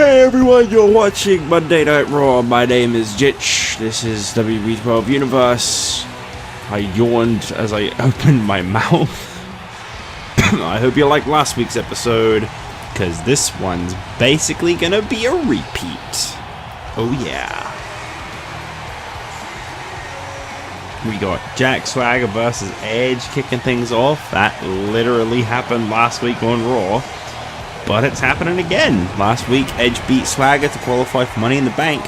Hey everyone, you're watching Monday Night Raw. My name is Jitch. This is WWE 12 Universe. I yawned as I opened my mouth. I hope you liked last week's episode, because this one's basically gonna be a repeat. Oh yeah. We got Jack Swagger versus Edge kicking things off. That literally happened last week on Raw. But it's happening again. Last week, Edge beat Swagger to qualify for Money in the Bank.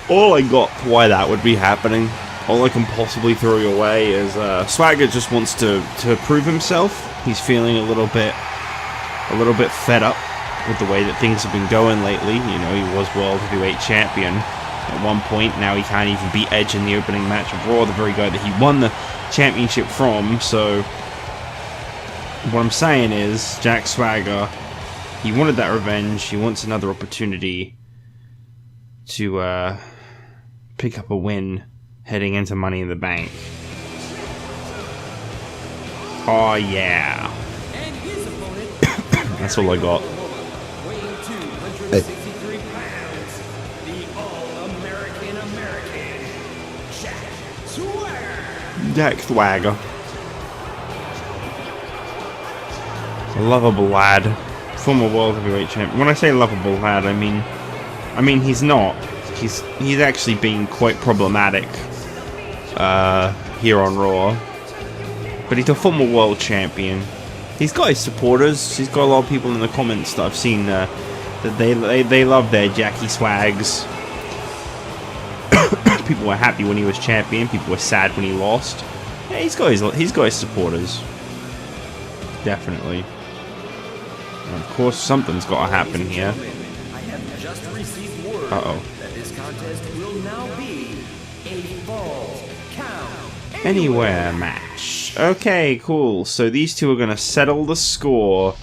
All I got for why that would be happening, all I can possibly throw your way is Swagger just wants to prove himself. He's feeling a little bit fed up with the way that things have been going lately. You know, he was World Heavyweight Champion at one point. Now he can't even beat Edge in the opening match of Raw, the very guy that he won the championship from. So what I'm saying is, Jack Swagger, he wanted that revenge. He wants another opportunity to pick up a win heading into Money in the Bank. Oh yeah. That's all I got. Hey. Jack Swagger. A lovable lad. Former World Heavyweight Champion. When I say lovable lad, I mean he's not. He's actually been quite problematic here on Raw. But he's a former World Champion. He's got his supporters. He's got a lot of people in the comments that I've seen that they love their Jackie Swags. People were happy when he was champion. People were sad when he lost. Yeah, he's got his supporters. Definitely. And of course, something's got to happen here. Uh-oh. Anywhere match. Okay, cool. So these two are going to settle the score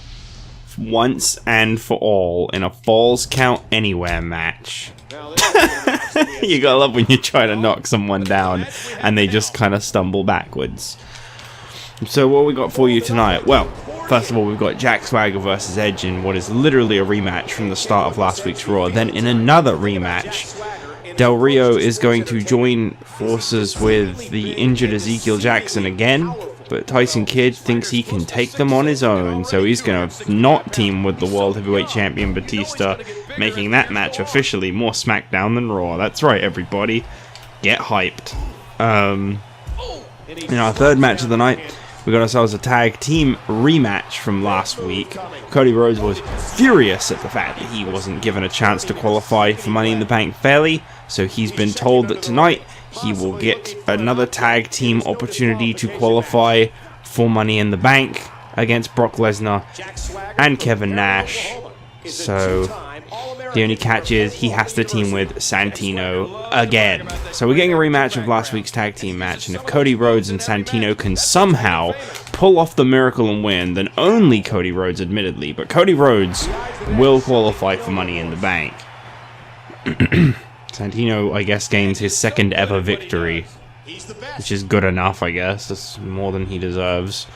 once and for all in a Falls Count Anywhere match. You gotta love when you try to knock someone down and they just kind of stumble backwards. So what we got for you tonight? Well, first of all, we've got Jack Swagger versus Edge in what is literally a rematch from the start of last week's Raw. Then in another rematch, Del Rio is going to join forces with the injured Ezekiel Jackson again, but Tyson Kidd thinks he can take them on his own, so he's going to not team with the World Heavyweight Champion Batista, making that match officially more SmackDown than Raw. That's right, everybody. Get hyped. In our third match of the night, we got ourselves a tag team rematch from last week. Cody Rhodes was furious at the fact that he wasn't given a chance to qualify for Money in the Bank fairly, so he's been told that tonight he will get another tag team opportunity to qualify for Money in the Bank against Brock Lesnar and Kevin Nash. So the only catch is he has to team with Santino again. So we're getting a rematch of last week's tag team match, and if Cody Rhodes and Santino can somehow pull off the miracle and win, then only Cody Rhodes, admittedly, but Cody Rhodes will qualify for Money in the Bank. Santino, I guess, gains his second ever victory, which is good enough, I guess. That's more than he deserves.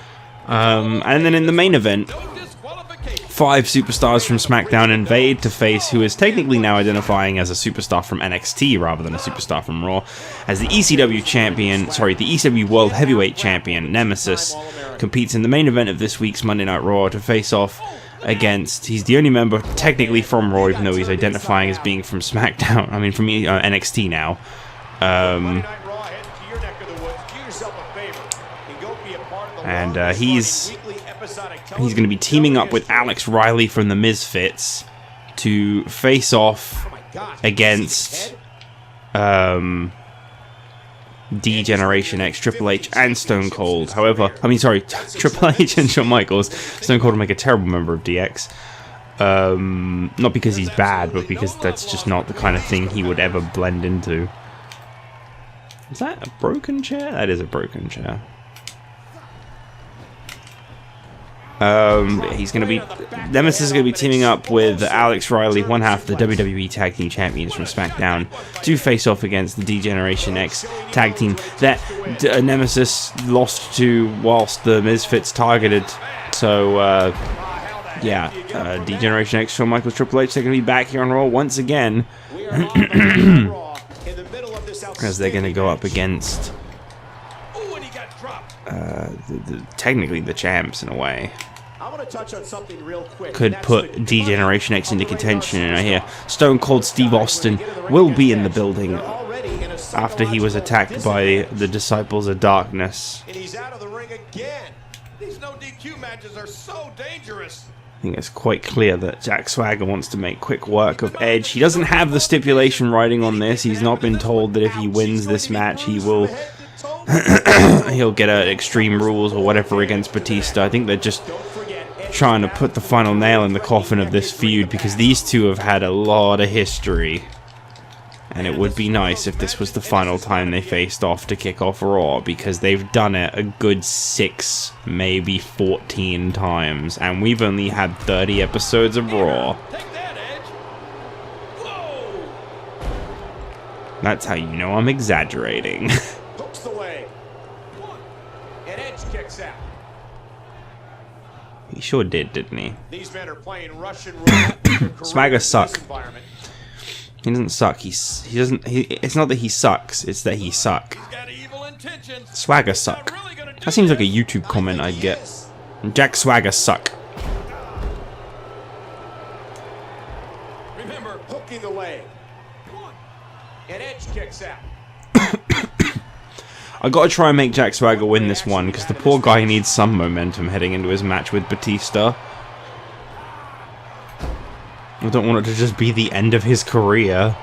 And then in the main event, 5 superstars from SmackDown invade to face who is technically now identifying as a superstar from NXT rather than a superstar from Raw, as the ECW champion, sorry, the ECW World Heavyweight Champion, Nemesis, competes in the main event of this week's Monday Night Raw to face off against, he's the only member technically from Raw, even though he's identifying as being from SmackDown, I mean from NXT now. And he's going to be teaming up with Alex Riley from the Misfits to face off against D-Generation X, Triple H, and Stone Cold. However, Triple H and Shawn Michaels. Stone Cold will make a terrible member of DX. Not because he's bad, but because that's just not the kind of thing he would ever blend into. Is that a broken chair? That is a broken chair. He's going to be... Nemesis is going to be teaming up with Alex Riley, one half of the WWE Tag Team Champions from SmackDown, to face off against the D-Generation X Tag Team that Nemesis lost to whilst the Misfits targeted. So, yeah, D-Generation X, Shawn Michaels, Triple H, they're going to be back here on Raw once again. As they're going to go up against... technically the champs in a way. I want to touch on something real quick. Could put D-Generation X into contention, and I hear Stone Cold Steve Austin will be in the building after he was attacked by the Disciples of Darkness. And he's out of the ring again. These no DQ matches are so dangerous. I think it's quite clear that Jack Swagger wants to make quick work of Edge. He doesn't have the stipulation writing on this. He's not been told that if he wins this match, he will he'll get an Extreme Rules or whatever against Batista. I think they're just trying to put the final nail in the coffin of this feud because these two have had a lot of history. And it would be nice if this was the final time they faced off to kick off Raw, because they've done it a good 6, maybe 14 times, and we've only had 30 episodes of Raw. That's how you know I'm exaggerating. Hooks the leg. And Edge kicks out. He sure did, didn't he? These men are playing Russian roulette. Swagger suck. He doesn't suck. It's not that he sucks. It's that he suck. Swagger suck. That seems like a YouTube comment I'd get. Jack Swagger suck. Remember, hooking the leg. And Edge kicks out. I gotta try and make Jack Swagger win this one because the poor guy needs some momentum heading into his match with Batista. I don't want it to just be the end of his career.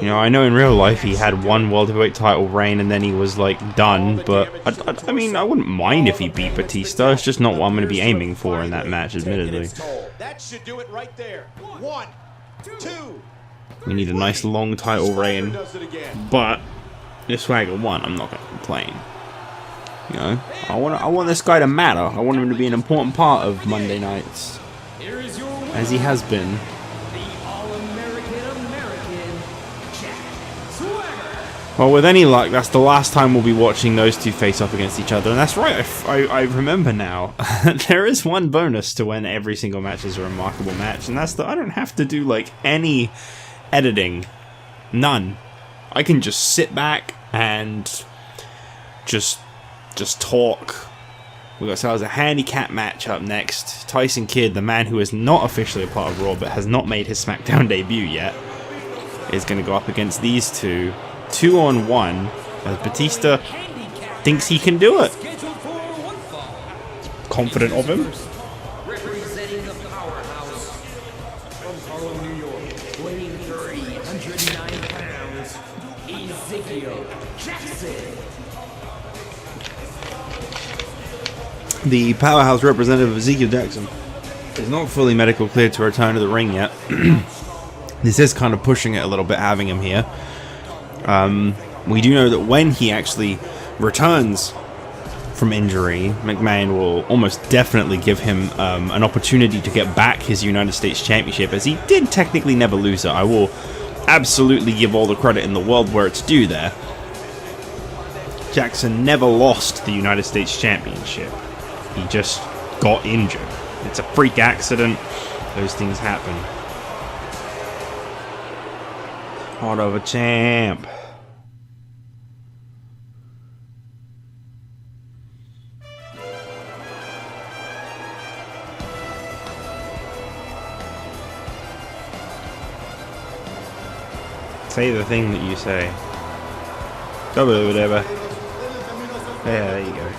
You know, I know in real life he had one World Heavyweight title reign and then he was, like, done, but I mean, I wouldn't mind if he beat Batista. It's just not what I'm going to be aiming for in that match, admittedly. That should do it right there. 1, 2. We need a nice long title reign, but if Swagger won, I'm not going to complain. You know, I want this guy to matter. I want him to be an important part of Monday nights, as he has been. Well, with any luck, that's the last time we'll be watching those two face off against each other. And that's right, I remember now. There is one bonus to when every single match is a remarkable match, and that's that I don't have to do, like, any editing. None. I can just sit back and just talk. We got ourselves a handicap match up next. Tyson Kidd, the man who is not officially a part of Raw but has not made his SmackDown debut yet, is going to go up against these two. 2-on-1, as Batista thinks he can do it. Confident of him. Representing the powerhouse from Harlem, New York, weighing 309 pounds, Ezekiel Jackson. The powerhouse representative Ezekiel Jackson is not fully medical cleared to return to the ring yet. This is kind of pushing it a little bit having him here. We do know that when he actually returns from injury, McMahon will almost definitely give him an opportunity to get back his United States Championship, as he did technically never lose it. I will absolutely give all the credit in the world where it's due there. Jackson never lost the United States Championship. He just got injured. It's a freak accident. Those things happen. Heart of a champ. Say the thing that you say. Go with whatever. Yeah, there you go.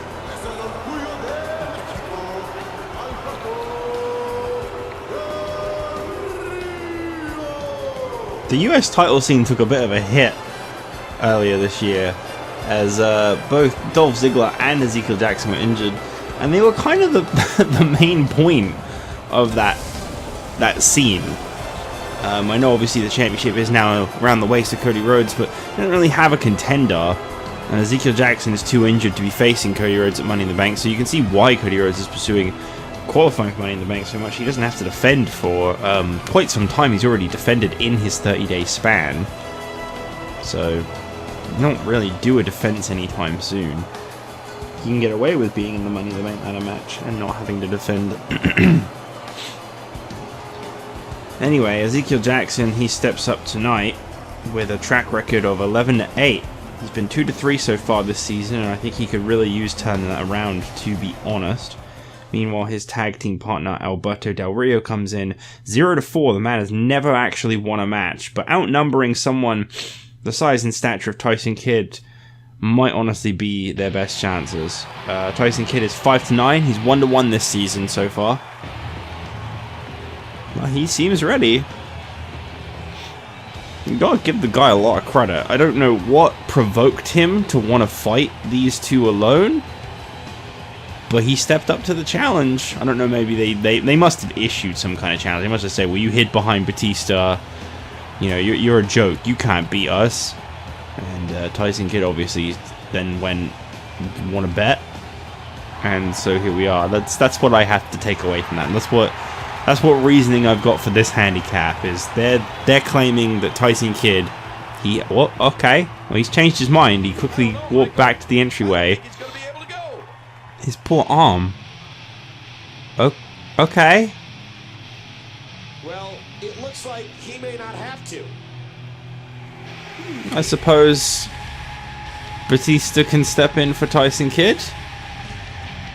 The US title scene took a bit of a hit earlier this year, as both Dolph Ziggler and Ezekiel Jackson were injured, and they were kind of the main point of that scene. I know obviously the championship is now around the waist of Cody Rhodes, but they don't really have a contender And Ezekiel Jackson is too injured to be facing Cody Rhodes at Money in the Bank, so you can see why Cody Rhodes is pursuing qualifying for Money in the Bank so much. He doesn't have to defend for quite some time. He's already defended in his 30-day span. So, you don't really do a defense anytime soon. You can get away with being in the Money in the Bank ladder match and not having to defend. Anyway, Ezekiel Jackson, he steps up tonight with a track record of 11-8. He's been 2-3 so far this season, and I think he could really use turning that around, to be honest. Meanwhile, his tag team partner Alberto Del Rio comes in 0-4. The man has never actually won a match, but outnumbering someone the size and stature of Tyson Kidd might honestly be their best chances. Tyson Kidd is 5-9. He's 1-1 this season so far. Well, he seems ready. You gotta give the guy a lot of credit. I don't know what provoked him to want to fight these two alone, but he stepped up to the challenge. I don't know, maybe they must have issued some kind of challenge. They must have said, well, you hid behind Batista. You know, you're a joke. You can't beat us. And Tyson Kidd obviously then went, want to bet? And so here we are. That's what I have to take away from that. And that's what reasoning I've got for this handicap is they're claiming that Tyson Kidd, okay, well, he's changed his mind. He quickly walked back to the entryway. His poor arm. Okay. Well, it looks like he may not have to. I suppose Batista can step in for Tyson Kidd.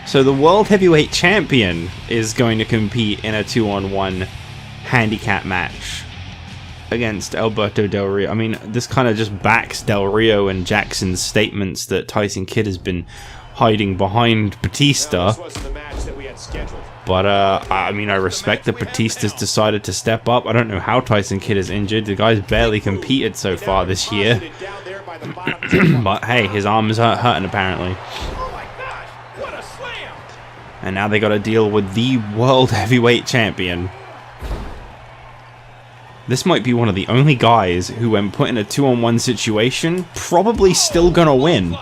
So the World Heavyweight Champion is going to compete in a 2-on-1 handicap match against Alberto Del Rio. I mean, this kind of just backs Del Rio and Jackson's statements that Tyson Kidd has been hiding behind Batista. But, I mean, I respect that Batista's decided to step up. I don't know how Tyson Kidd is injured. The guy's barely competed so far this year. But, hey, his arm is hurting apparently. And now they got to deal with the World Heavyweight Champion. This might be one of the only guys who, when put in a 2-on-1 situation, probably still gonna win.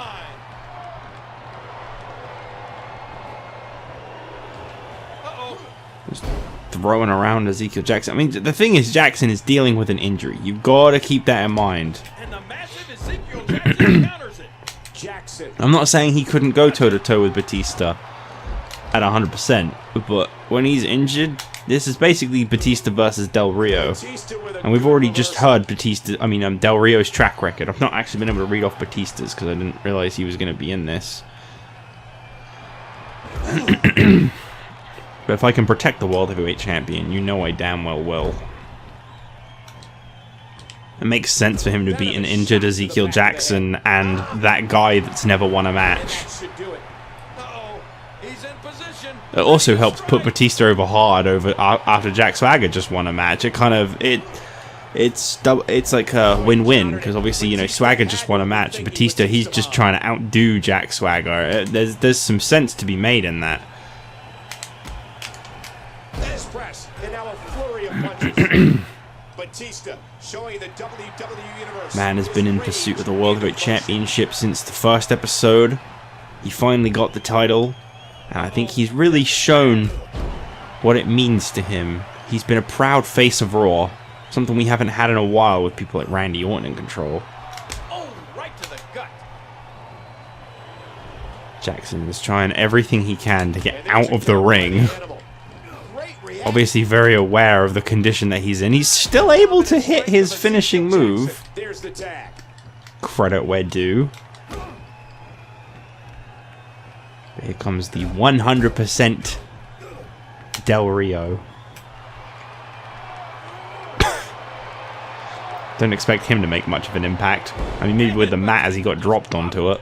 Just throwing around Ezekiel Jackson. I mean, the thing is, Jackson is dealing with an injury. You've got to keep that in mind. And the massive Ezekiel Jackson counters it. Jackson. I'm not saying he couldn't go toe-to-toe with Batista at 100%, but when he's injured, this is basically Batista versus Del Rio, and we've already just heard Del Rio's track record. I've not actually been able to read off Batista's because I didn't realize he was going to be in this. But if I can protect the World Heavyweight Champion, you know I damn well will. It makes sense for him to beat an injured Ezekiel Jackson and that guy that's never won a match. It also helps put Batista over hard after Jack Swagger just won a match. It kind of it's like a win-win because obviously, you know, Swagger just won a match. Batista, he's just trying to outdo Jack Swagger. There's some sense to be made in that. Batista showing the WWE Universe. Man has been in pursuit of the World Heavyweight Championship since the first episode. He finally got the title. And I think he's really shown what it means to him. He's been a proud face of Raw. Something we haven't had in a while with people like Randy Orton in control. Oh, right to the gut. Jackson is trying everything he can to get out of the ring. Obviously very aware of the condition that he's in. He's still able to hit his finishing move. There's the tag. Credit where due. Here comes the 100% Del Rio. Don't expect him to make much of an impact. I mean, maybe with the mat as he got dropped onto it.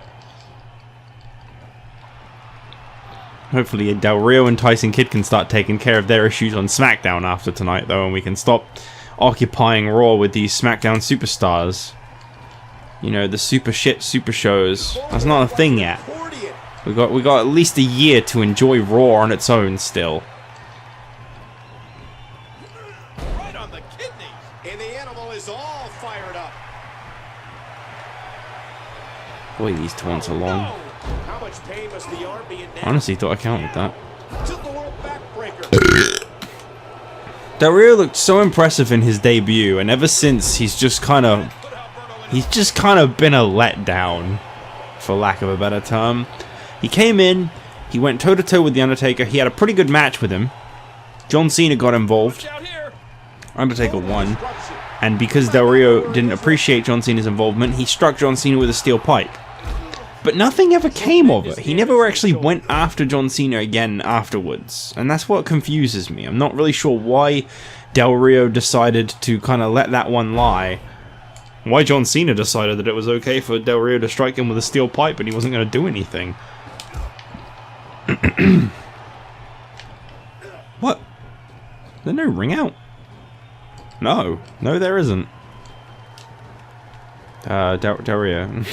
Hopefully Del Rio and Tyson Kidd can start taking care of their issues on SmackDown after tonight, though, and we can stop occupying Raw with these SmackDown superstars. You know, the super shows. That's not a thing yet. We got at least a year to enjoy Raw on its own still. Right on the kidneys. And the animal is all fired up. Boy, these taunts are long. How much pain must the arm be in now? Honestly, thought I counted that. Tilt the world backbreaker. Del Rio looked so impressive in his debut, and ever since he's just kind of been a letdown, for lack of a better term. He came in, he went toe to toe with the Undertaker. He had a pretty good match with him. John Cena got involved. Undertaker won, and because Del Rio didn't appreciate John Cena's involvement, he struck John Cena with a steel pipe. But nothing ever came of it. He never actually went after John Cena again afterwards. And that's what confuses me. I'm not really sure why Del Rio decided to kind of let that one lie. Why John Cena decided that it was okay for Del Rio to strike him with a steel pipe and he wasn't going to do anything. What? Is there no ring out? No. No, there isn't. Del Rio.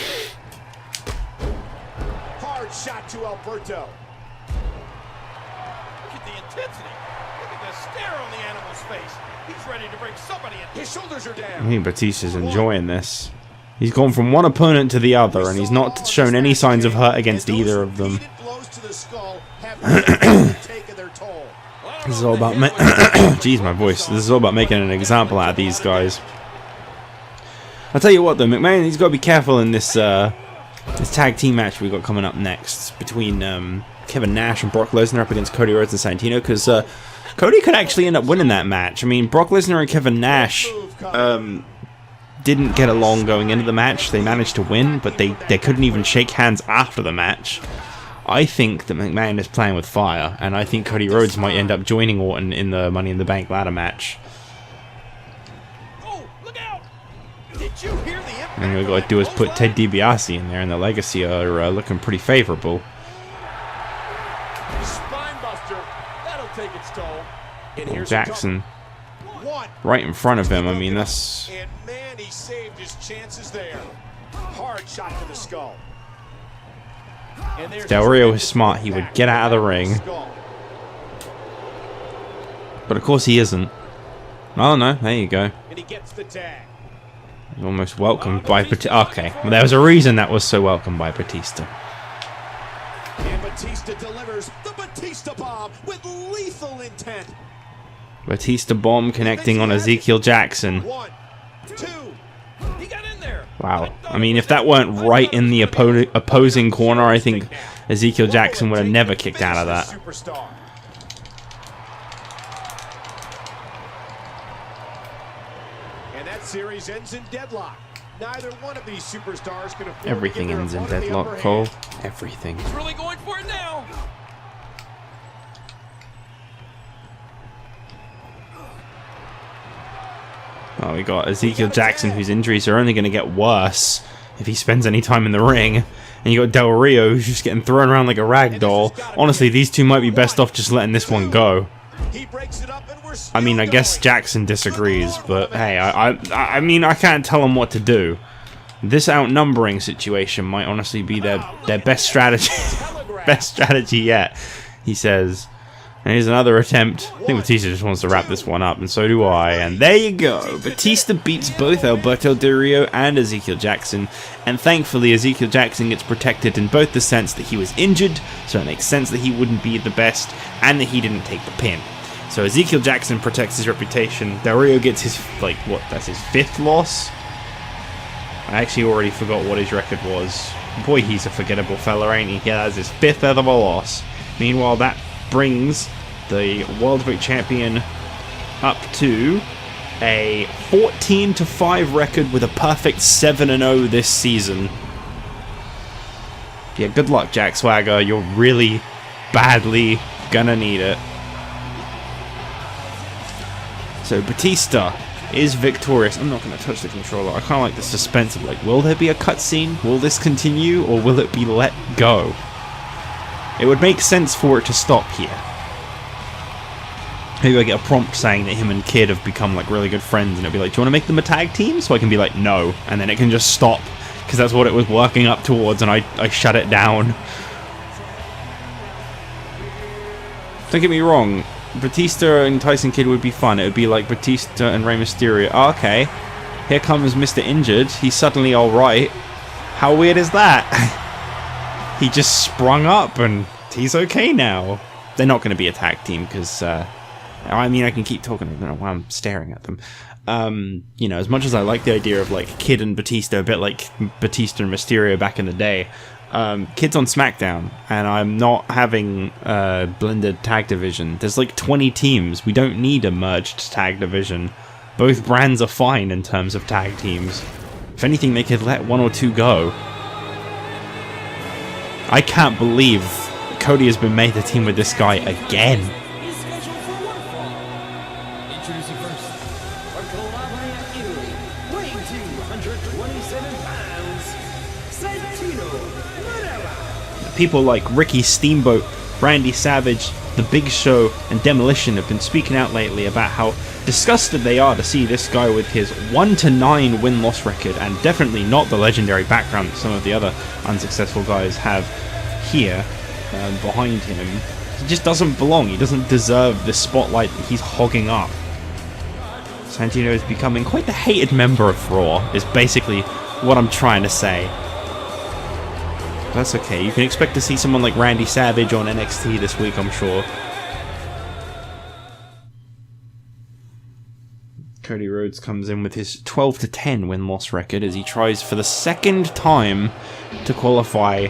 Shot to Alberto. Look at the intensity. Look at the stare on the animal's face. He's ready to bring somebody in. His shoulders are down. I think Batista's enjoying this. He's gone from one opponent to the other, and he's not shown any signs of hurt against either of them. This is all about jeez, my voice. This is all about making an example out of these guys. I'll tell you what, though, McMahon, he's got to be careful in this this tag team match we got coming up next between Kevin Nash and Brock Lesnar up against Cody Rhodes and Santino, because Cody could actually end up winning that match. I mean, Brock Lesnar and Kevin Nash didn't get along going into the match. They managed to win, but they couldn't even shake hands after the match. I think that McMahon is playing with fire, and I think Cody Rhodes might end up joining Orton in the Money in the Bank ladder match. Oh, look out! Did you hear the impact? And all we got to do is put Ted DiBiase in there, and the Legacy are looking pretty favorable. Spinebuster. That'll take its toll. And here's Jackson right in front of him. I mean, that's... And man, he saved his chances there. Hard shot to the skull. If Del Rio was smart, he would get out of the ring. But of course he isn't. Oh no, there you go. And he gets the tag. Almost welcomed by Batista. Okay, well, there was a reason that was so welcomed by Batista. And Batista delivers the Batista bomb with lethal intent. Batista bomb connecting on Ezekiel Jackson. 1, 2. He got in there. Wow. I mean, if that weren't right in the opposing corner, I think Ezekiel Jackson would have never kicked out of that. Superstar. And that series ends in deadlock. Neither one of these superstars can afford Everything ends in deadlock, Cole. Everything. He's really going for it now. Oh, we got Ezekiel Jackson, whose injuries are only going to get worse if he spends any time in the ring. And you got Del Rio, who's just getting thrown around like a rag doll. Honestly, these two might be best off just letting this one go. I mean, I guess Jackson disagrees, but hey, I mean, I can't tell him what to do. This outnumbering situation might honestly be their best strategy, best strategy yet, he says. And here's another attempt. I think Batista just wants to wrap this one up, and so do I. And there you go. Batista beats both Alberto Del Rio and Ezekiel Jackson. And thankfully, Ezekiel Jackson gets protected in both the sense that he was injured, so it makes sense that he wouldn't be the best, and that he didn't take the pin. So Ezekiel Jackson protects his reputation. Del Rio gets his, like, what, that's his 5th loss? I actually already forgot what his record was. Boy, he's a forgettable fella, ain't he? Yeah, that's his 5th ever loss. Meanwhile, that brings the World Heavyweight Champion up to a 14-5 record with a perfect 7-0 this season. Yeah, good luck, Jack Swagger. You're really badly gonna need it. So Batista is victorious. I'm not going to touch the controller. I kind of like the suspense of, like, will there be a cutscene? Will this continue? Or will it be let go? It would make sense for it to stop here. Maybe I get a prompt saying that him and Kid have become, like, really good friends, and it'll be like, do you want to make them a tag team? So I can be like, no. And then it can just stop, because that's what it was working up towards, and I shut it down. Don't get me wrong. Batista and Tyson Kidd would be fun. It would be like Batista and Rey Mysterio. Oh, okay. Here comes Mr. Injured. He's suddenly alright. How weird is that? He just sprung up and he's okay now. They're not going to be a tag team because, I mean, I can keep talking. I don't know why I'm staring at them. You know, as much as I like the idea of like Kid and Batista, a bit like Batista and Mysterio back in the day, Kid's on SmackDown, and I'm not having a blended tag division. There's like 20 teams. We don't need a merged tag division. Both brands are fine in terms of tag teams. If anything, they could let one or two go. I can't believe Cody has been made a team with this guy again. Is scheduled for one fall. Introducing first, from Calabria, Italy, weighing 227 pounds, Santino Marella. People like Ricky Steamboat, Randy Savage, The Big Show, and Demolition have been speaking out lately about how disgusted they are to see this guy with his 1-9 win-loss record, and definitely not the legendary background that some of the other unsuccessful guys have here behind him. He just doesn't belong. He doesn't deserve the spotlight that he's hogging up. Santino is becoming quite the hated member of Raw, is basically what I'm trying to say. That's okay. You can expect to see someone like Randy Savage on NXT this week, I'm sure. Cody Rhodes comes in with his 12-10 win-loss record as he tries for the second time to qualify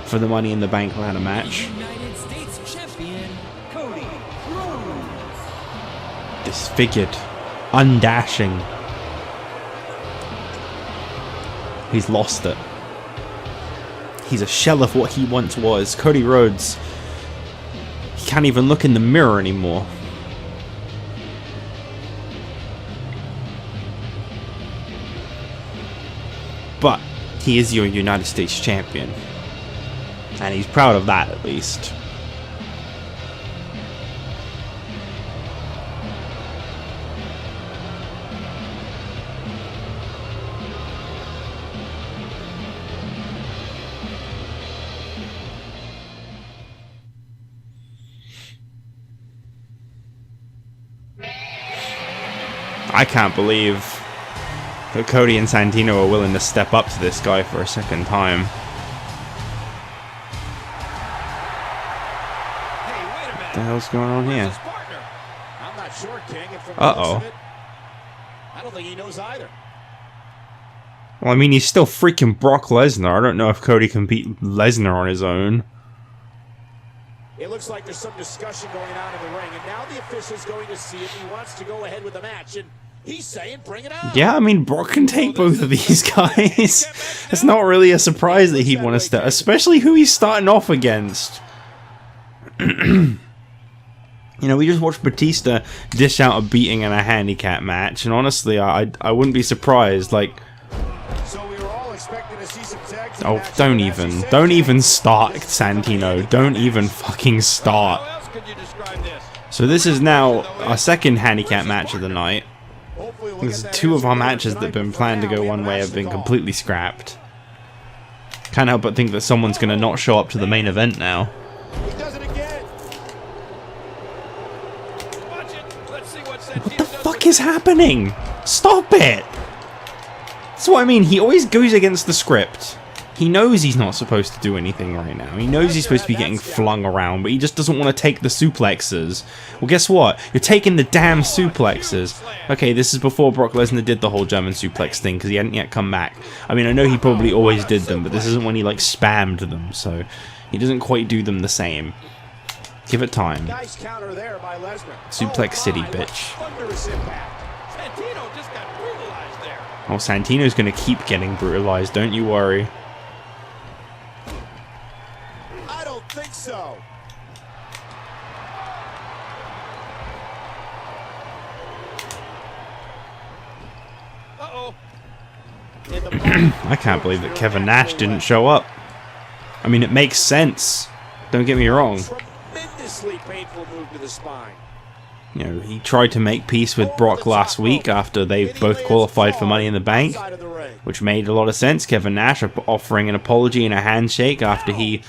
for the Money in the Bank ladder match. United States champion, Cody Rhodes. Disfigured, undashing. He's lost it. He's a shell of what he once was. Cody Rhodes, he can't even look in the mirror anymore. But he is your United States champion. And he's proud of that, at least. I can't believe that Cody and Santino are willing to step up to this guy for a second time. Hey, wait a minute. What the hell's going on Where's here? his partner? I'm not sure, King. And from the Uh-oh. looks of it, I don't think he knows either. Well, I mean, he's still freaking Brock Lesnar. I don't know if Cody can beat Lesnar on his own. It looks like there's some discussion going on in the ring, and now the official's going to see if he wants to go ahead with the match, and he's saying, bring it on. Yeah, I mean, Brock can take both of these guys. It's not really a surprise that he'd want to start, especially who he's starting off against. You know, we just watched Batista dish out a beating in a handicap match, and honestly, I wouldn't be surprised. Like, So we were all expecting to see some tag team oh, action. don't even start, Santino. Don't even fucking start. How else could you describe this? So this is now our second handicap match of the night. Hopefully we'll Because get that two of our answer matches that tonight, have been but planned to for go now, one we way have have been match to completely scrapped. Can't help but think that someone's going to not show up to the main event now. call. He does it again. Watch it. Let's see what What the fuck is happening? Stop it! That's what I mean, he always goes against the script. He knows he's not supposed to do anything right now. He knows he's supposed to be getting flung around, but he just doesn't want to take the suplexes. Well, guess what? You're taking the damn suplexes. Okay, this is before Brock Lesnar did the whole German suplex thing, because he hadn't yet come back. I mean, I know he probably always did them, but this isn't when he, like, spammed them, so he doesn't quite do them the same. Give it time. Nice counter there by Lesnar. Suplex City, what bitch. thunderous impact. Santino just got brutalized there. Oh, Santino's gonna keep getting brutalized, don't you worry. I don't think so. Uh-oh. In the I can't believe that Kevin Nash didn't show up. I mean, it makes sense. Don't get me wrong. tremendously painful move to the spine. You know, he tried to make peace with Brock last week after they both qualified for Money in the Bank, Outside of the ring. which made a lot of sense. Kevin Nash offering an apology and a handshake after he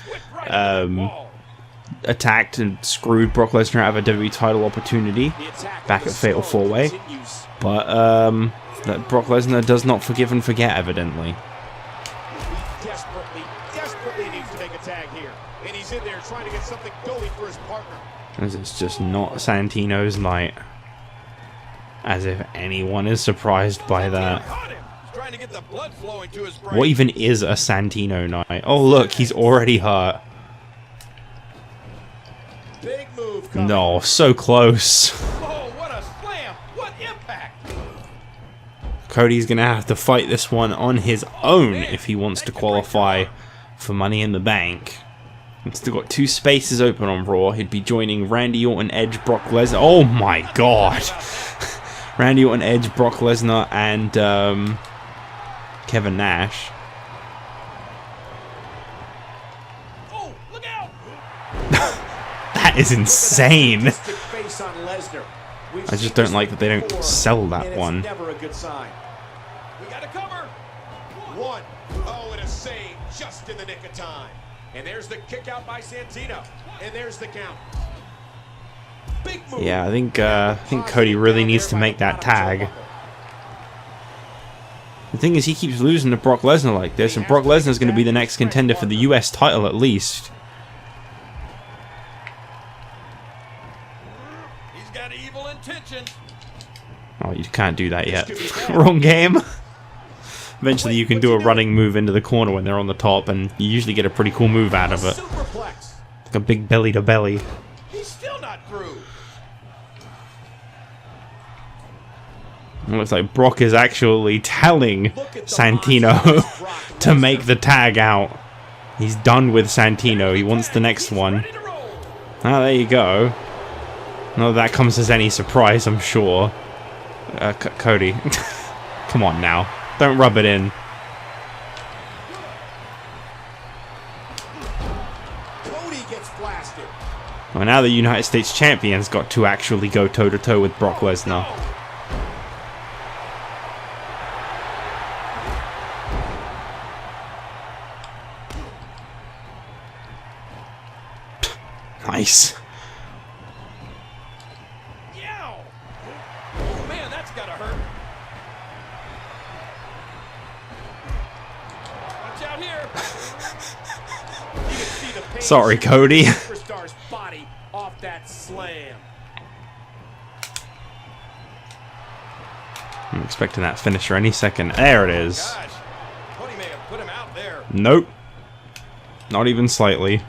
attacked and screwed Brock Lesnar out of a WWE title opportunity The attack back of at the Fatal Storm 4-Way. continues. But that Brock Lesnar does not forgive and forget, evidently. We trying to get something going for his partner. As it's just not Santino's night. As if anyone is surprised by that. What even is a Santino night? Oh look, he's already hurt. Big move. No, so close. Oh, what a slam! What impact! Cody's gonna have to fight this one on his own if he wants to qualify for Money in the Bank. He's still got 2 spaces open on Raw. He'd be joining Randy Orton, Edge, Brock Lesnar. Oh my god! Randy Orton, Edge, Brock Lesnar, and Kevin Nash. Oh, look out! That is insane. I just don't like that they don't sell that one. Never a good sign. We got to cover. 1. Oh, and a save just in the nick of time. And there's the kick out by Santino. And there's the count. Big move. Yeah, I think Cody really needs to make that tag. The thing is, he keeps losing to Brock Lesnar like this, and Brock Lesnar's going to be the next contender for the US title at least. He's got evil intentions. Oh, you can't do that yet. Wrong game. Eventually you can do a running move into the corner when they're on the top, and you usually get a pretty cool move out of it. Like a big belly to belly. He's still not through. It looks like Brock is actually telling Santino to make the tag out. He's done with Santino. He wants the next one. Ah, there you go. Not that comes as any surprise, I'm sure. Cody. Come on now. Don't rub it in. Cody gets blasted. Well, now the United States Champion's got to actually go toe-to-toe with Brock Lesnar. Nice. Yow! Oh man, that's gotta hurt. Watch out here. You can see the pain. Sorry, Cody. Superstar's body off that slam. I'm expecting that finisher any second. There it is. Gosh, Cody may have put him out there. Nope. Not even slightly.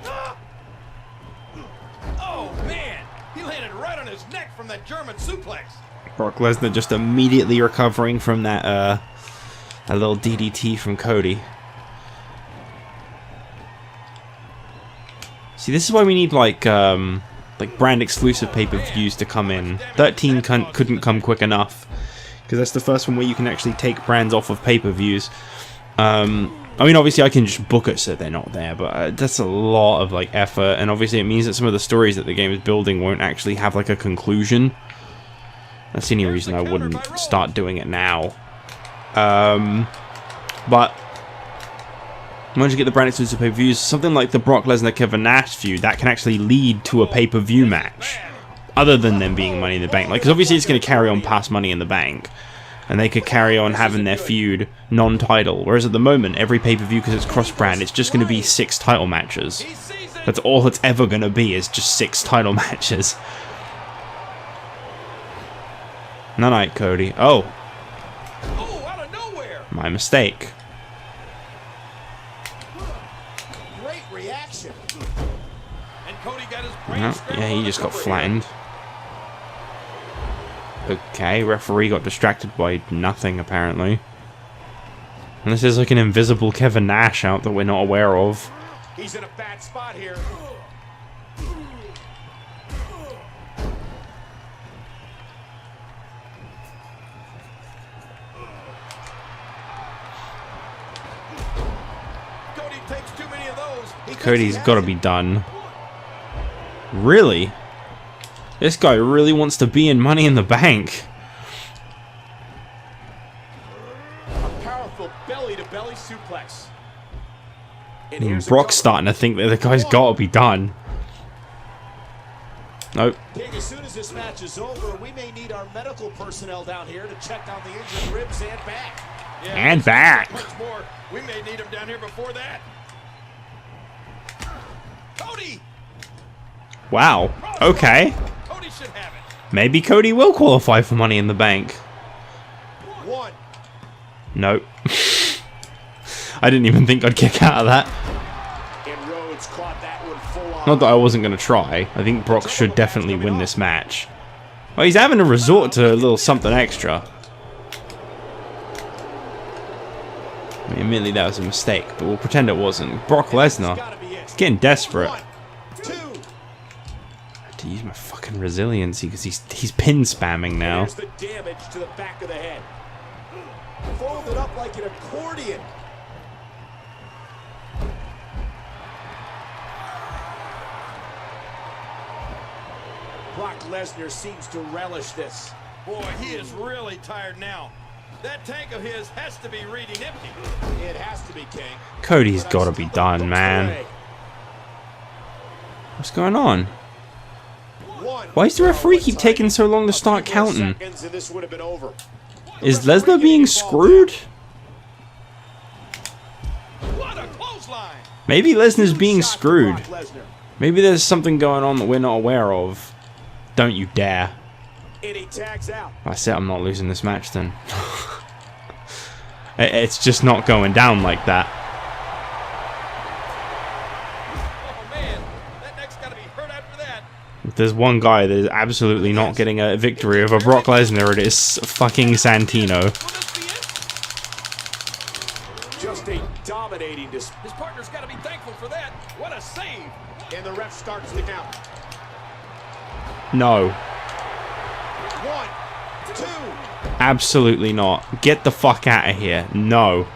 Oh man, he landed right on his neck from that German suplex. Brock Lesnar just immediately recovering from that a little DDT from Cody. See, this is why we need like brand exclusive pay-per-views to come in. 13 couldn't come quick enough, because that's the first one where you can actually take brands off of pay-per-views. I mean, obviously I can just book it so they're not there, but that's a lot of like effort, and obviously it means that some of the stories that the game is building won't actually have like a conclusion. That's the only reason I wouldn't start doing it now. But once you get the brand exclusive pay-per-views, something like the Brock Lesnar Kevin Nash feud, that can actually lead to a pay-per-view match, other than them being Money in the Bank. Like, because obviously it's going to carry on past Money in the Bank, and they could carry on having their feud non-title. Whereas at the moment, every pay-per-view, because it's cross-brand, it's just going to be 6 title matches. That's all it's ever going to be, is just 6 title matches. Night, Cody. Oh. Oh, out of nowhere. My mistake. Great reaction. And Cody got his brain No, scrambled yeah, he on just the got cover flattened. Okay, referee got distracted by nothing, apparently. And this is like an invisible Kevin Nash out that we're not aware of. He's in a bad spot here. Cody takes too many of those. Cody's got to be done. Really? This guy really wants to be in Money in the Bank. A powerful belly-to-belly suplex. And And here's a Brock's cover. starting to think that the guy's got to be done. Nope. Pig, as soon as this match is over, we may need our medical personnel down here to check on the injured ribs and back. Yeah, And this is back. much more. We may need him down here before that. Cody! Wow. Okay. Cody should have it. Maybe Cody will qualify for Money in the Bank. One. Nope. I didn't even think I'd kick out of that. And Rhodes caught that one full on. Not that I wasn't going to try. I think Brock should definitely win this match. Well, he's having to resort to a little something extra. I mean, admittedly, that was a mistake, but we'll pretend it wasn't. Brock Lesnar. He's getting desperate. One, two. I have to use my fucking resiliency because he's pin spamming now. There's the damage to the back of the head. Folded up like an accordion. Brock Lesnar seems to relish this. Boy, he is really tired now. That tank of his has to be reading empty. It has to be, King. Cody's got to be done, man. What's going on? Why does the referee keep taking so long to start counting? Is Lesnar being screwed? What a clothesline! Maybe Lesnar's being screwed. Maybe there's something going on that we're not aware of. Don't you dare. And he tags out. I said I'm not losing this match then. It's just not going down like that. Oh man, that neck's gotta be hurt after that. If there's one guy that is absolutely not getting a victory over Brock Lesnar, it is fucking Santino. Will this be it? Just a dominating display. His partner's gotta be thankful for that. What a save! And the ref starts the count. No. 1, 2. Absolutely not. Get the fuck out of here. No.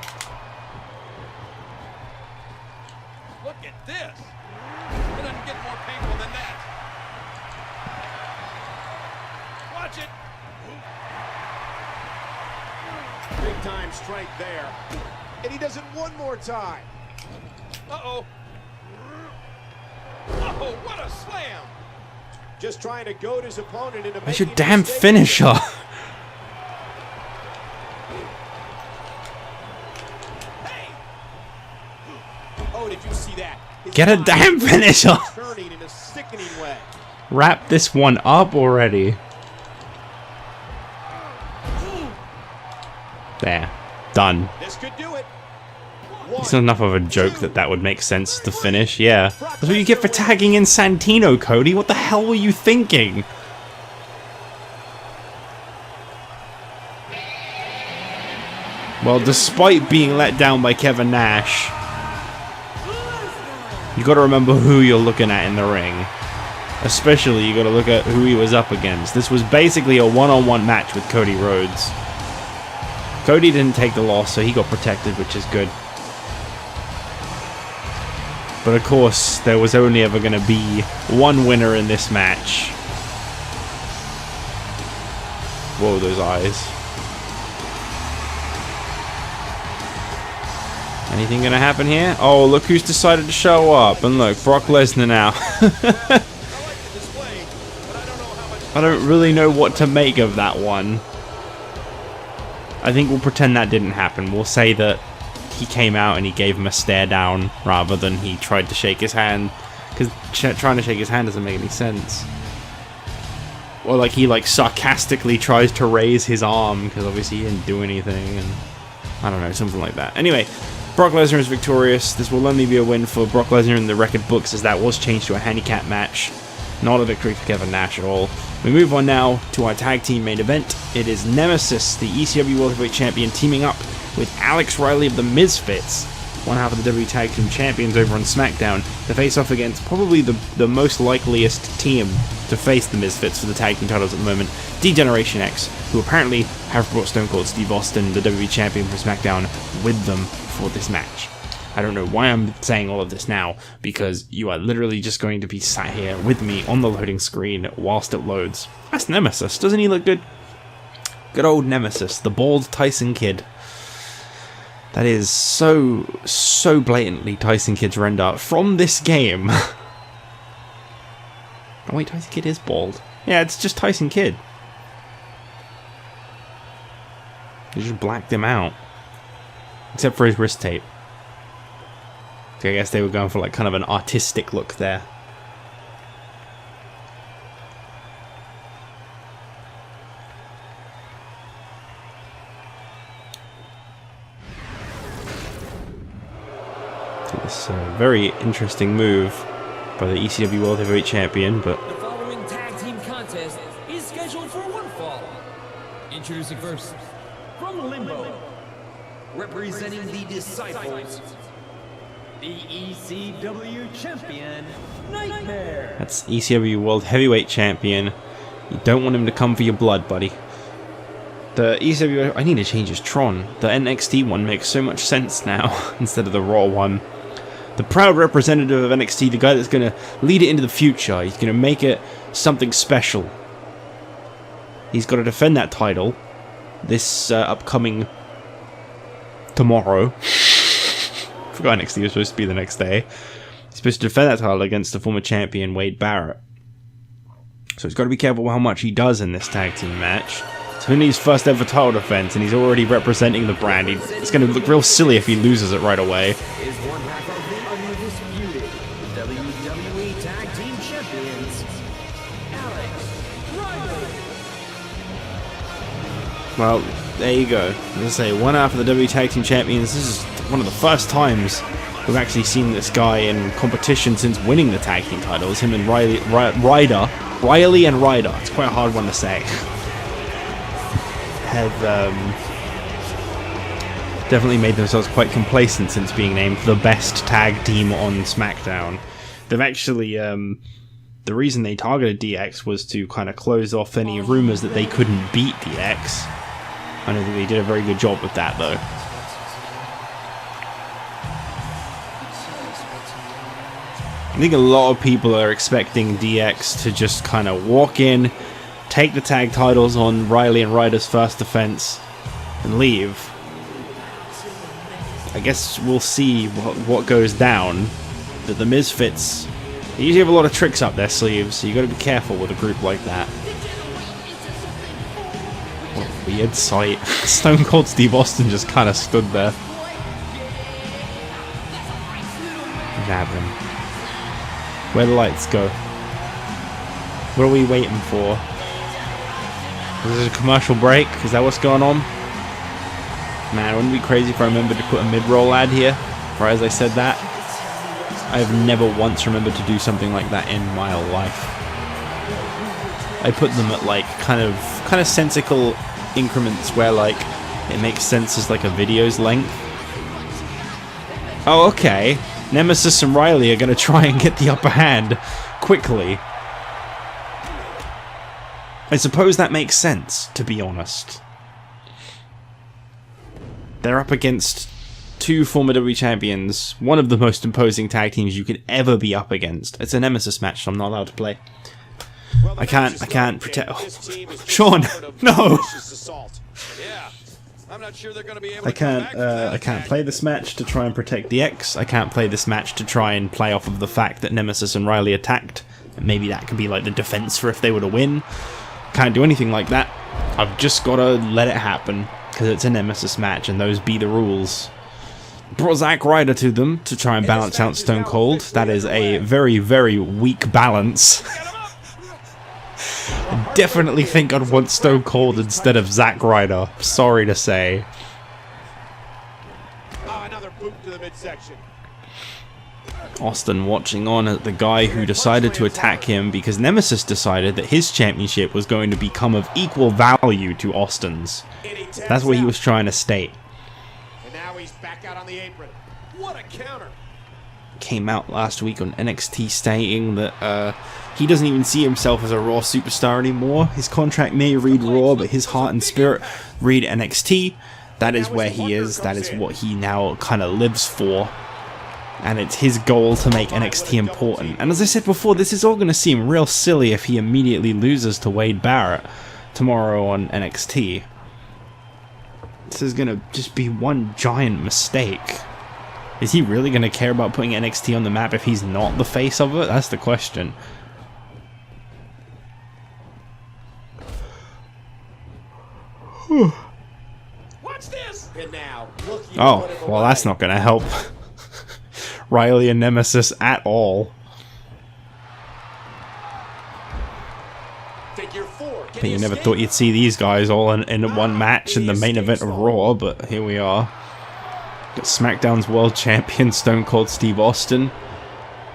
Look at this. It doesn't get more painful than that. Watch it. Big time strength there. And he does it one more time. Uh-oh. Oh, what a slam! Just trying to goad his opponent into Where's your making a damn mistake. finisher? Hey! Oh, did you see that? His Get a body damn finisher! turning in a sickening way. Wrap this one up already. There. Done. This could do it. It's not enough of a joke that would make sense to finish, yeah. That's what you get for tagging in Santino, Cody. What the hell were you thinking? Well, despite being let down by Kevin Nash, you gotta remember who you're looking at in the ring. Especially, you gotta look at who he was up against. This was basically a one-on-one match with Cody Rhodes. Cody didn't take the loss, so he got protected, which is good. But of course, there was only ever going to be one winner in this match. Whoa, those eyes. Anything going to happen here? Oh, look who's decided to show up. And look, Brock Lesnar now. I like the display, but I don't know how much... I don't really know what to make of that one. I think we'll pretend that didn't happen. We'll say that he came out and he gave him a stare down rather than he tried to shake his hand, because trying to shake his hand doesn't make any sense. Or like he like sarcastically tries to raise his arm because obviously he didn't do anything, and I don't know, something like that. Anyway, Brock Lesnar is victorious. This will only be a win for Brock Lesnar in the record books, as that was changed to a handicap match. Not a victory for Kevin Nash at all. We move on now to our tag team main event. It is Nemesis, the ECW World Heavyweight Champion, teaming up with Alex Riley of the Misfits, one half of the WWE Tag Team Champions over on SmackDown, to face off against probably the most likeliest team to face the Misfits for the tag team titles at the moment, D-Generation X, who apparently have brought Stone Cold Steve Austin, the WWE Champion for SmackDown, with them for this match. I don't know why I'm saying all of this now, because you are literally just going to be sat here with me on the loading screen whilst it loads. That's Nemesis. Doesn't he look good? Good old Nemesis, the bald Tyson Kid. That is so blatantly Tyson Kid's render from this game. Oh wait, Tyson Kid is bald. Yeah, it's just Tyson Kid. They just blacked him out. Except for his wrist tape. I guess they were going for like kind of an artistic look there. It's a very interesting move by the ECW World Heavyweight Champion, but... The following tag team contest is scheduled for one fall. Introducing first, from Limbo, representing the Disciples, the ECW Champion, Nightmare. That's ECW World Heavyweight Champion. You don't want him to come for your blood, buddy. The ECW... I need to change his Tron. The NXT one makes so much sense now, instead of the Raw one. The proud representative of NXT, the guy that's going to lead it into the future. He's going to make it something special. He's got to defend that title this upcoming tomorrow. I forgot NXT was supposed to be the next day. He's supposed to defend that title against the former champion Wade Barrett. So he's got to be careful how much he does in this tag team match. It's only his first ever title defense, and he's already representing the brand. It's going to look real silly if he loses it right away. Is one half of the undisputed WWE Tag Team Champions, Alex Ryder. Well, there you go. As I say, one half of the WWE Tag Team Champions. This is one of the first times we've actually seen this guy in competition since winning the tag team titles. Him and Riley and Ryder. It's quite a hard one to say. Have definitely made themselves quite complacent since being named the best tag team on SmackDown. They've actually, the reason they targeted DX was to kind of close off any rumors that they couldn't beat DX. I don't think they did a very good job with that, though. I think a lot of people are expecting DX to just kind of walk in, take the tag titles on Riley and Ryder's first defense, and leave. I guess we'll see what goes down. But the Misfits, they usually have a lot of tricks up their sleeves, so you got to be careful with a group like that. What a weird sight. Stone Cold Steve Austin just kind of stood there. Nab him. Where the lights go? What are we waiting for? Is this a commercial break? Is that what's going on? Man, wouldn't it be crazy if I remembered to put a mid-roll ad here? Right as I said that. I have never once remembered to do something like that in my life. I put them at like kind of sensical increments where like it makes sense as like a video's length. Oh, okay. Nemesis and Riley are going to try and get the upper hand quickly. I suppose that makes sense, to be honest. They're up against two former WWE champions, one of the most imposing tag teams you could ever be up against. It's a Nemesis match, so I'm not allowed to play. I can't protect... Oh. Sean, no! I can't play this match to try and protect the X. I can't play this match to try and play off of the fact that Nemesis and Riley attacked. And maybe that could be like the defense for if they were to win. Can't do anything like that. I've just got to let it happen, because it's a Nemesis match and those be the rules. Brought Zack Ryder to them to try and balance out Stone Cold. That is a very, very weak balance. I definitely think I'd want Stone Cold instead of Zack Ryder. Sorry to say. Another boot to the midsection. Austin watching on at the guy who decided to attack him because Nemesis decided that his championship was going to become of equal value to Austin's. That's what he was trying to state. And now he's back out on the apron. What a counter! Came out last week on NXT stating that he doesn't even see himself as a Raw superstar anymore. His contract may read Raw, but his heart and spirit read NXT. That is where he is. That is what he now kind of lives for. And it's his goal to make NXT important. And as I said before, this is all going to seem real silly if he immediately loses to Wade Barrett tomorrow on NXT. This is going to just be one giant mistake. Is he really going to care about putting NXT on the map if he's not the face of it? That's the question. Watch this! And now, look, oh, well, that's not going to help Riley and Nemesis at all. Figure four. But you never thought you'd see these guys all in one match in the main event of Raw, but here we are. Got SmackDown's World Champion Stone Cold Steve Austin.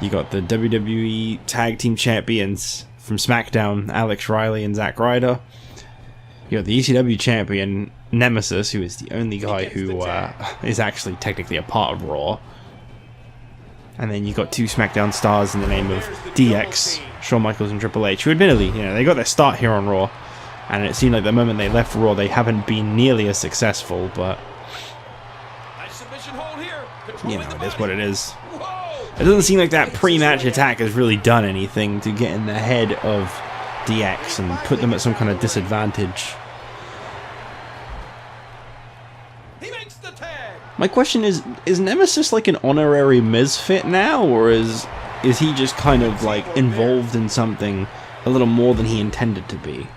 You got the WWE Tag Team Champions from SmackDown, Alex Riley and Zack Ryder. You got the ECW Champion Nemesis, who is the only guy who is actually technically a part of Raw. And then you got two SmackDown stars in the name of DX, Shawn Michaels and Triple H, who admittedly, they got their start here on Raw. And it seemed like the moment they left Raw, they haven't been nearly as successful, but it is what it is. It doesn't seem like that pre-match attack has really done anything to get in the head of DX and put them at some kind of disadvantage. He makes the tag. My question is Nemesis like an honorary misfit now, or is he just kind of like involved in something a little more than he intended to be?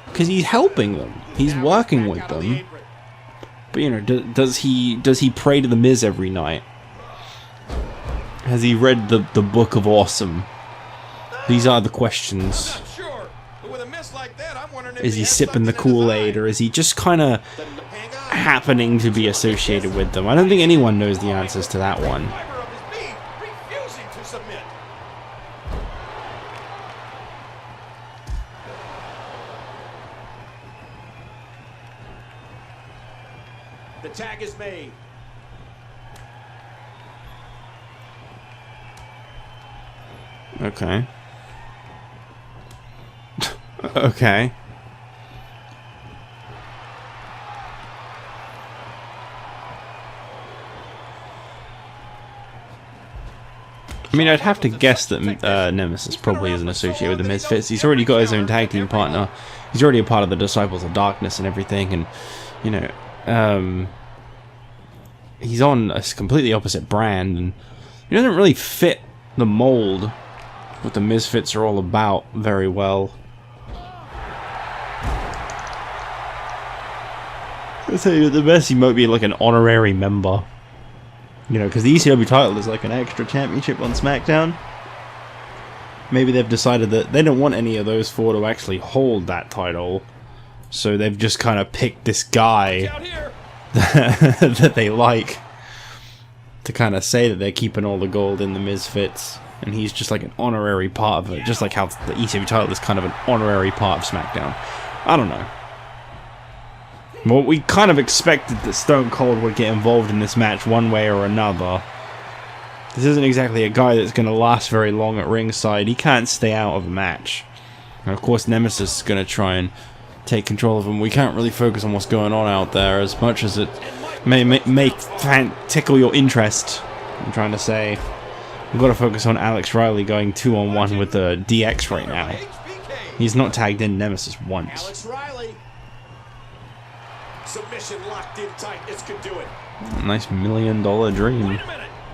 Because he's helping them, he's working with them. But does he pray to the Miz every night? Has he read the Book of Awesome? These are the questions. Is he sipping the Kool-Aid, or is he just kind of happening to be associated with them? I don't think anyone knows the answers to that one. The tag is made. Okay. Okay. I mean, I'd have to guess that Nemesis probably isn't associated with the Misfits. He's already got his own tag team partner. He's already a part of the Disciples of Darkness and everything, and he's on a completely opposite brand, and he doesn't really fit the mold what the Misfits are all about very well. I'll tell you, at the best he might be like an honorary member, because the ECW title is like an extra championship on SmackDown. Maybe they've decided that they don't want any of those four to actually hold that title, so they've just kind of picked this guy that they like to kind of say that they're keeping all the gold in the Misfits, and he's just like an honorary part of it, just like how the ECW title is kind of an honorary part of SmackDown. I don't know. Well, we kind of expected that Stone Cold would get involved in this match one way or another. This isn't exactly a guy that's going to last very long at ringside. He can't stay out of a match. And of course Nemesis is going to try and take control of him. We can't really focus on what's going on out there as much as it may tickle your interest. I'm trying to say we've got to focus on Alex Riley going 2-on-1 with the DX right now. He's not tagged in Nemesis once. Alex Riley. Submission locked in tight. This could do it. Nice $1 million dream.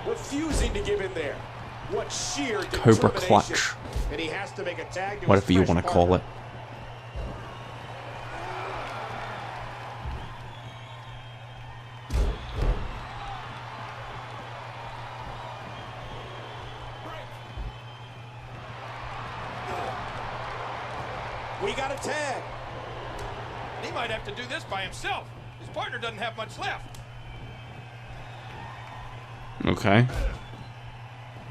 Refusing to give in there. What sheer Cobra clutch. And he has to make a tag to whatever you want to call it. We got a tag. He might have to do this by himself. His partner doesn't have much left. Okay.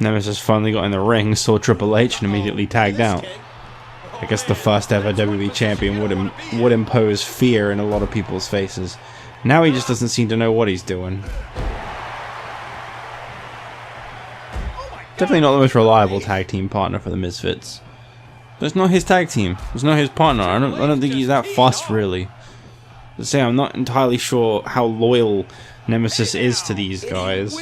Nemesis finally got in the ring, saw Triple H, and immediately tagged out. I guess the first ever WWE champion would impose fear in a lot of people's faces. Now he just doesn't seem to know what he's doing. Definitely not the most reliable tag team partner for the Misfits. But it's not his tag team. It's not his partner. I don't think he's that fussed, really. Let's say I'm not entirely sure how loyal Nemesis is to these guys.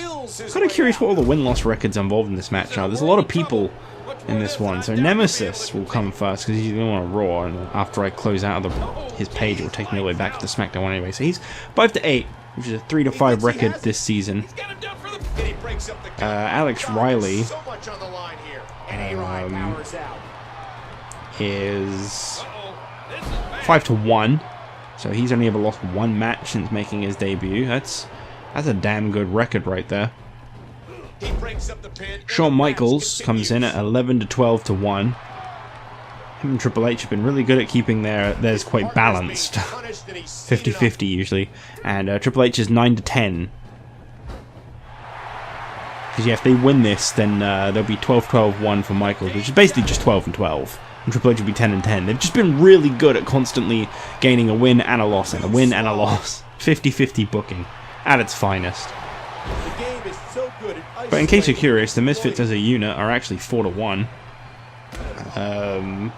Kind of curious what all the win-loss records involved in this match are. There's a lot of people in this one, so Nemesis will come first because he's the one on Raw, and after I close out of his page, it will take me all the way back to the SmackDown one anyway. So he's 5-8, which is a 3-5 record this season. Alex Riley is 5-1, so he's only ever lost one match since making his debut. That's a damn good record right there. Shawn Michaels comes in at 11-12-1. Him and Triple H have been really good at keeping theirs quite balanced. 50-50 usually. And Triple H is 9-10. Because yeah, if they win this, then there'll be 12-12-1 for Michaels, which is basically just 12-12. And Triple H will be 10-10. They've just been really good at constantly gaining a win and a loss, and a win and a loss. 50-50 booking at its finest. But in case you're curious, the Misfits as a unit are actually 4-1.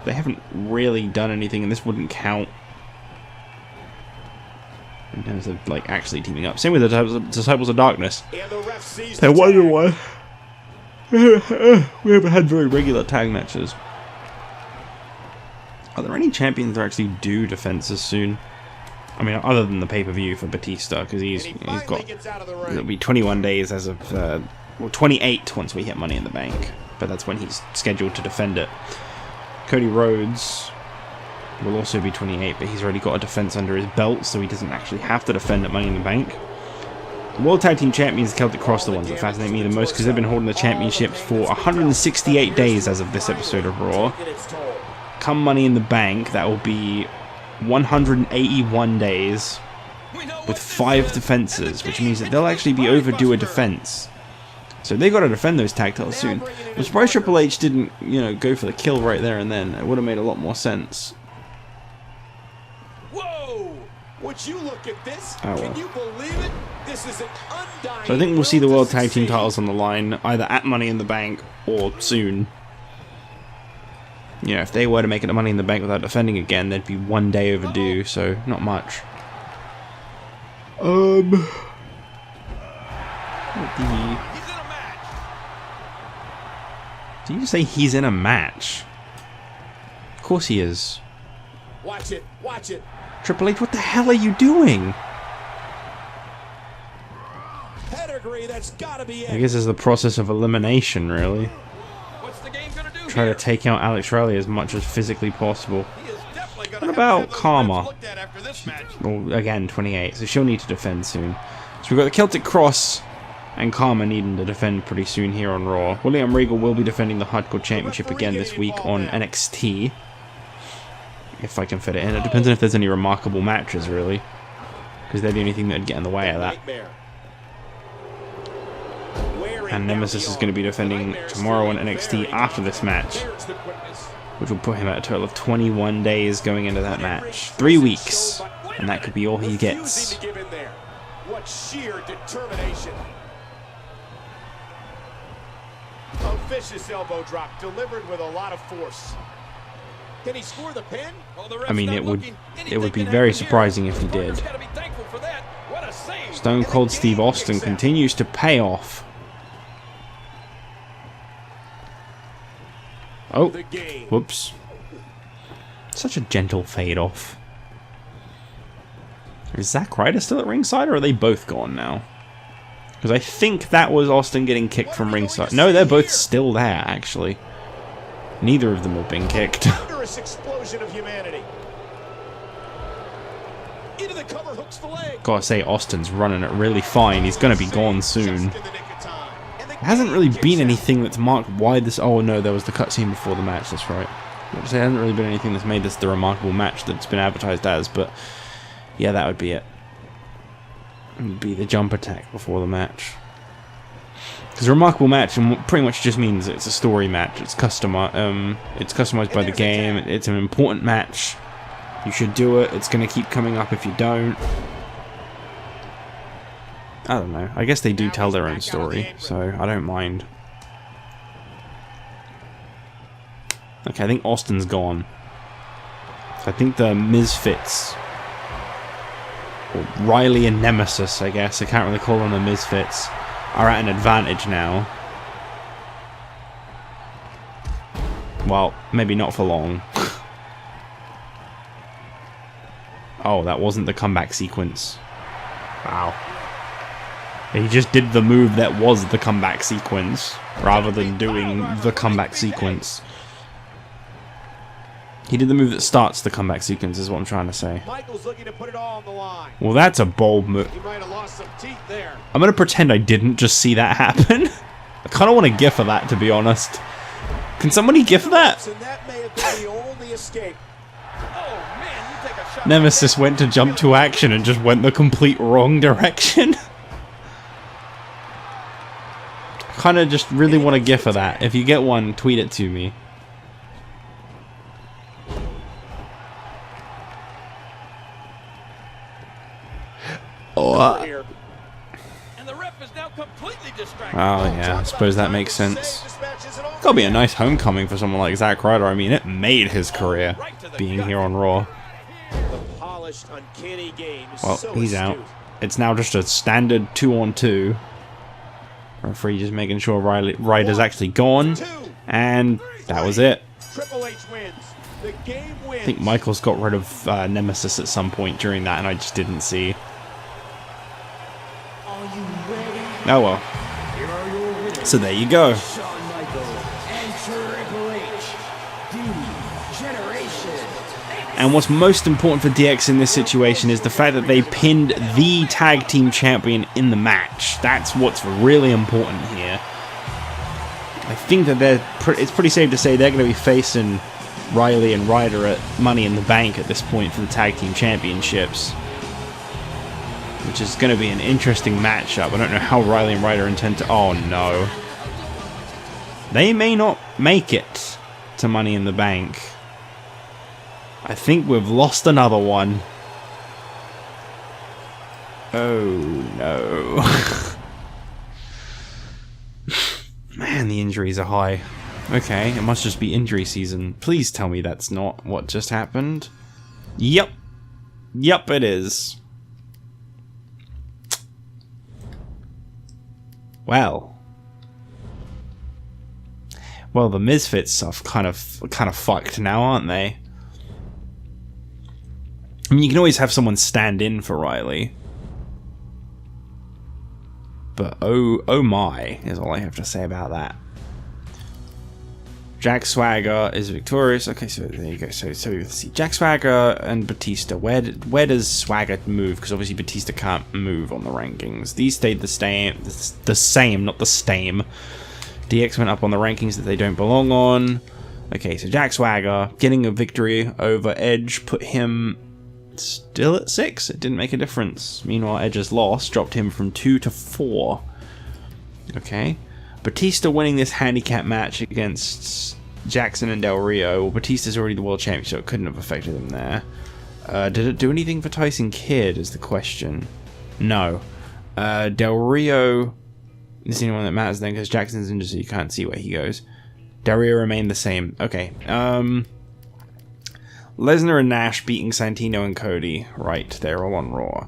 They haven't really done anything, and this wouldn't count in terms of like actually teaming up. Same with the Disciples of Darkness. I wonder why we haven't had very regular tag matches. Are there any champions that actually do defenses soon? I mean, other than the pay-per-view for Batista, because he's got, it'll be 21 days as of, well, 28 once we hit Money in the Bank, but that's when he's scheduled to defend it. Cody Rhodes will also be 28, but he's already got a defense under his belt, so he doesn't actually have to defend at Money in the Bank. The World Tag Team Champions, Celtic Cross, the ones that fascinate me the most, because they've been holding the championships for 168 days as of this episode of Raw. Come Money in the Bank, that will be 181 days with 5 defenses, which means that they'll actually be overdue a defense. So they've got to defend those tag titles soon. I'm surprised Triple H didn't, you know, go for the kill right there and then. It would have made a lot more sense. Whoa! Would you look at this? Oh, well. Can you believe it? This is an undying. So I think we'll see the World Tag Team titles on the line either at Money in the Bank or soon. You know, if they were to make it to Money in the Bank without defending again, they'd be 1 day overdue, so not much. Did you say he's in a match? Of course he is. Watch it, watch it. Triple H, what the hell are you doing? Pedigree, that's gotta be it. I guess it's the process of elimination, really. What's the game gonna do Try here? to take out Alex Riley as much as physically possible. He is definitely gonna What have about to have those Karma? reps looked at after this match. Well, again, 28, so she'll need to defend soon. So we've got the Celtic Cross and Karma needing to defend pretty soon here on Raw. William Regal will be defending the Hardcore Championship again this week on NXT. If I can fit it in. It depends on if there's any remarkable matches, really. Because they're the only thing that would get in the way of that. And Nemesis is going to be defending tomorrow on NXT after this match, which will put him at a total of 21 days going into that match. 3 weeks, and that could be all he gets. What sheer determination. A vicious elbow drop delivered with a lot of force. Can he score the pin? I mean, it would be very surprising if he did. Stone Cold Steve Austin continues to pay off. Oh, whoops. Such a gentle fade off. Is Zack Ryder still at ringside, or are they both gone now? Because I think that was Austin getting kicked from ringside. No, they're both still there, actually. Neither of them have been kicked. Thunderous explosion of humanity. Into the cover, hooks the leg. Gotta say, Austin's running it really fine. He's gonna be gone soon. There hasn't really been anything that's marked why this... Oh no, there was the cutscene before the match, that's right. There hasn't really been anything that's made this the remarkable match that it's been advertised as, but... Yeah, that would be it. It would be the jump attack before the match. Because a remarkable match pretty much just means it's a story match. It's customized by the game. It's an important match. You should do it. It's going to keep coming up if you don't. I don't know. I guess they do tell their own story, so I don't mind. Okay, I think Austin's gone. So I think the Misfits... Or Riley and Nemesis, I guess. I can't really call them the Misfits. Are at an advantage now. Well, maybe not for long. Oh, that wasn't the comeback sequence. Wow. He just did the move that was the comeback sequence, rather than doing the comeback sequence. He did the move that starts the comeback sequence, is what I'm trying to say. Michael's looking to put it all on the line. Well, that's a bold move. He might have lost some teeth there. I'm going to pretend I didn't just see that happen. I kind of want a gif of that, to be honest. Can somebody give that? And that may have been the only escape. Oh, man, you take a shot. Nemesis went to jump to action and just went the complete wrong direction. Kind of just really want a gif of that. If you get one, tweet it to me. Oh, And the ref is now completely distracted. yeah, I suppose that makes sense. Gotta be a nice homecoming for someone like Zack Ryder. I mean, it made his career being here on Raw. The polished, uncanny game is Well, so he's out. astute. It's now just a standard 2-on-2. Referee just making sure Ryder's actually gone. And that was it. Triple H wins. The game wins. I think Michaels got rid of Nemesis at some point during that, and I just didn't see. Are you ready? Oh well. Here are your winners. So there you go. Shawn Michaels and Triple H. D-Generation. And what's most important for DX in this situation is the fact that they pinned the tag team champion in the match. That's what's really important here. I think that it's pretty safe to say they're going to be facing Riley and Ryder at Money in the Bank at this point for the tag team championships, which is going to be an interesting matchup. I don't know how Riley and Ryder intend to... Oh no. They may not make it to Money in the Bank. I think we've lost another one. Oh no. Man, the injuries are high. Okay, it must just be injury season. Please tell me that's not what just happened. Yep. Yep, it is. Well, the Misfits are kind of fucked now, aren't they? I mean, you can always have someone stand in for Riley. But oh my, is all I have to say about that. Jack Swagger is victorious. Okay, so there you go. So let's see. Jack Swagger and Batista. Where does Swagger move? Because obviously Batista can't move on the rankings. These stayed the same, not the same. DX went up on the rankings that they don't belong on. Okay, so Jack Swagger getting a victory over Edge put him still at 6. It didn't make a difference. Meanwhile, Edge's loss dropped him from 2 to 4. Okay. Batista winning this handicap match against Jackson and Del Rio. Well, Batista's already the world champion, so it couldn't have affected him there. Did it do anything for Tyson Kidd is the question. No. Del Rio is the only one that matters then, because Jackson's injured, so you can't see where he goes. Del Rio remained the same. Okay. Lesnar and Nash beating Santino and Cody. Right, they're all on Raw.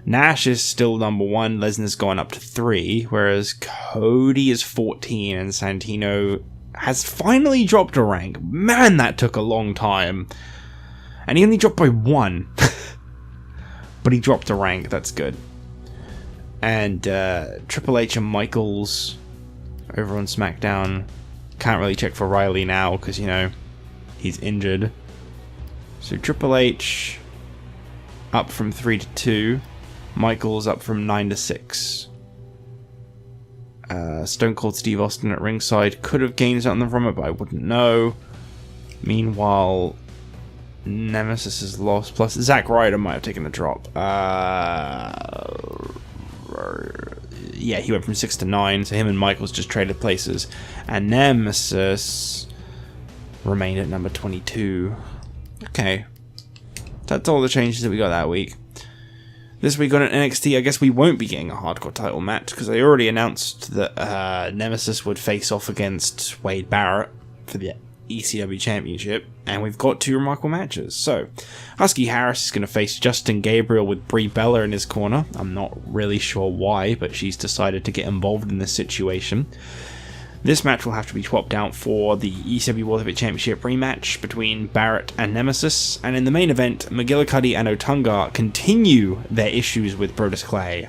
Nash is still number 1, Lesnar's gone up to 3, whereas Cody is 14 and Santino has finally dropped a rank. Man, that took a long time. And he only dropped by 1. But he dropped a rank, that's good. And Triple H and Michaels over on SmackDown. Can't really check for Riley now because, you know, he's injured. So Triple H up from 3 to 2. Michaels up from 9 to 6. Stone Cold Steve Austin at ringside could have gained something from it, but I wouldn't know. Meanwhile, Nemesis has lost. Plus, Zack Ryder might have taken a drop. Yeah, he went from 6 to 9, so him and Michaels just traded places. And Nemesis remained at number 22. Okay. That's all the changes that we got that week. This week on NXT, I guess we won't be getting a hardcore title match, because they already announced that Nemesis would face off against Wade Barrett for the ECW Championship, and we've got 2 remarkable matches. So, Husky Harris is going to face Justin Gabriel with Brie Bella in his corner. I'm not really sure why, but she's decided to get involved in this situation. This match will have to be swapped out for the ECW World Heavyweight Championship rematch between Barrett and Nemesis. And in the main event, McGillicuddy and Otunga continue their issues with Brodus Clay.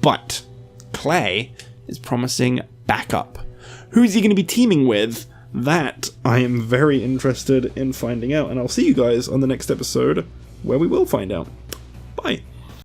But Clay is promising backup. Who's he going to be teaming with? That I am very interested in finding out. And I'll see you guys on the next episode where we will find out. Bye.